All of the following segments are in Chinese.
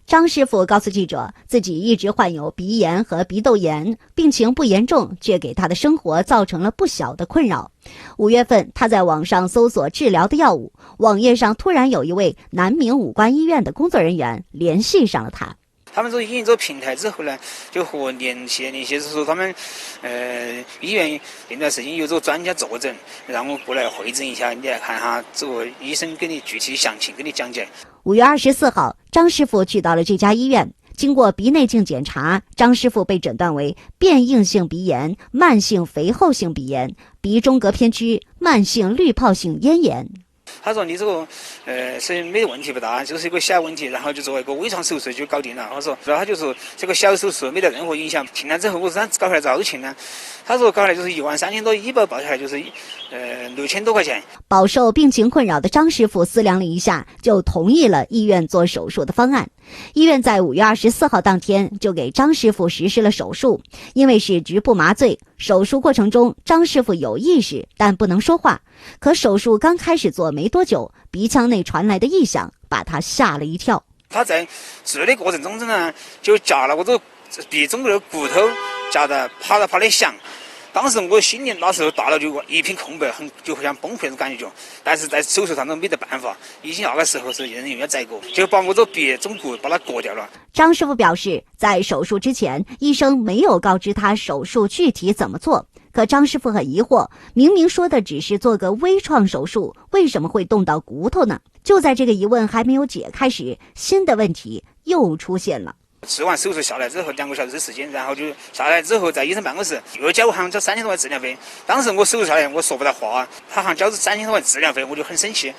张师傅告诉记者，自己一直患有鼻炎和鼻窦炎，病情不严重，却给他的生活造成了不小的困扰。5月份，他在网上搜索治疗的药物，网页上突然有一位南明武关医院的工作人员联系上了他。他们引这个平台之后呢，就和我联系，是说他们医院那段时间有这个专家坐诊，让我过来会诊一下，你来看哈这个医生给你具体详情给你讲解。5月24号，张师傅去到了这家医院，经过鼻内镜检查，张师傅被诊断为变应性鼻炎、慢性肥厚性鼻炎、鼻中隔偏曲、慢性滤泡性咽炎。他说你这个是没问题不大，就是一个小问题，然后就做一个微创手术就搞定了。我说，然后他就说这个小手术没得任何影响。听了之后，我说他搞下来多少钱呢？他说搞下来就是13000多，医保报下来就是6000多块钱。饱受病情困扰的张师傅思量了一下，就同意了医院做手术的方案。医院在5月24号当天就给张师傅实施了手术，因为是局部麻醉，手术过程中张师傅有意识，但不能说话。可手术刚开始做没多久，鼻腔内传来的异响把他吓了一跳。他在治的过程中呢，就夹了我这鼻中的骨头，夹得啪啦啪的响。当时我心里那时候大脑就一片空白，就像崩溃的感觉。但是在手术上都没得办法，已经那个时候是人员宰割，就把我这鼻中骨把它割掉了。张师傅表示，在手术之前，医生没有告知他手术具体怎么做。可张师傅很疑惑，明明说的只是做个微创手术，为什么会动到骨头呢？就在这个疑问还没有解开时，新的问题又出现了。吃完手术下来之后2个小时的时间，然后就下来之后在医生办公室又叫我好像交3000多块治疗费。当时我手术下来我说不到话，他好像交3000多块治疗费，我就很生气。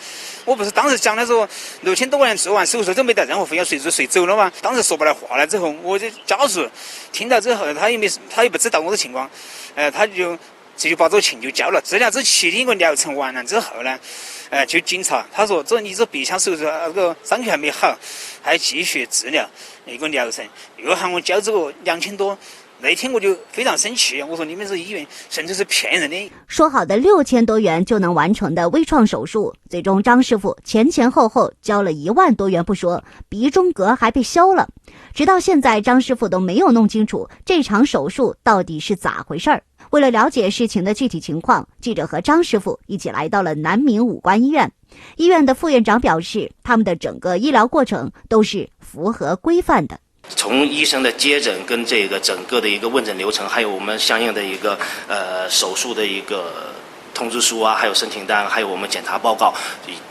我不是当时讲的说6000多块钱做完手术都没得任何费，要随走了吗？当时说不来话了之后，我就家属听到之后他也不知道我的情况，他就直接把这个钱就交了。治疗这7天一个疗程完了之后呢，就警察他说你这鼻腔手术那个伤口还没好，还继续治疗一个疗程，又喊我交这个2000多。那天我就非常生气，我说你们这医院甚至是骗人的。说好的6000多元就能完成的微创手术，最终张师傅前后交了1万多元不说，鼻中隔还被削了。直到现在，张师傅都没有弄清楚这场手术到底是咋回事儿。为了了解事情的具体情况，记者和张师傅一起来到了南明武关医院。医院的副院长表示，他们的整个医疗过程都是符合规范的。从医生的接诊跟这个整个的一个问诊流程，还有我们相应的一个手术的一个通知书啊，还有申请单，还有我们检查报告，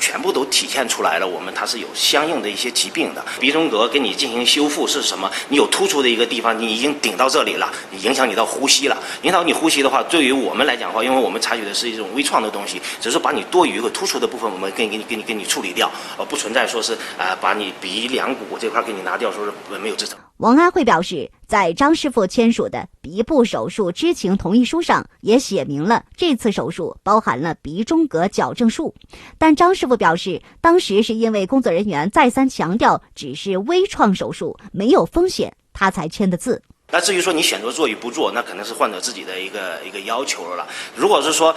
全部都体现出来了。我们它是有相应的一些疾病的，鼻中隔给你进行修复是什么？你有突出的一个地方，你已经顶到这里了，你影响你到呼吸了。影响你呼吸的话，对于我们来讲的话，因为我们采取的是一种微创的东西，只是把你多余一个突出的部分，我们给你处理掉，不存在说是把你鼻梁骨这块给你拿掉，说是没有这种。王安慧表示，在张师傅签署的鼻部手术知情同意书上也写明了这次手术包含了鼻中隔矫正术，但张师傅表示，当时是因为工作人员再三强调只是微创手术，没有风险，他才签的字。那至于说你选择做与不做，那可能是患者自己的一个要求了。如果是说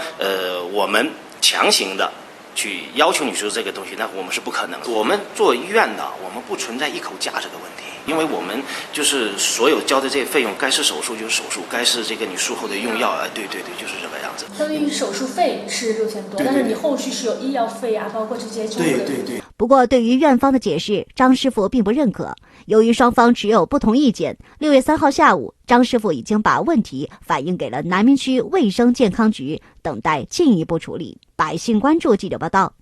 我们强行的去要求你做这个东西，那我们是不可能的。我们做医院的，我们不存在一口价这个问题，因为我们就是所有交的这些费用，该是手术就是手术，该是这个你术后的用药对，就是这个样子。相当于手术费是6000多，但是你后续是有医药费啊，包括这些对。不过对于院方的解释，张师傅并不认可。由于双方持有不同意见，6月3号下午，张师傅已经把问题反映给了南明区卫生健康局，等待进一步处理。百姓关注记者报道。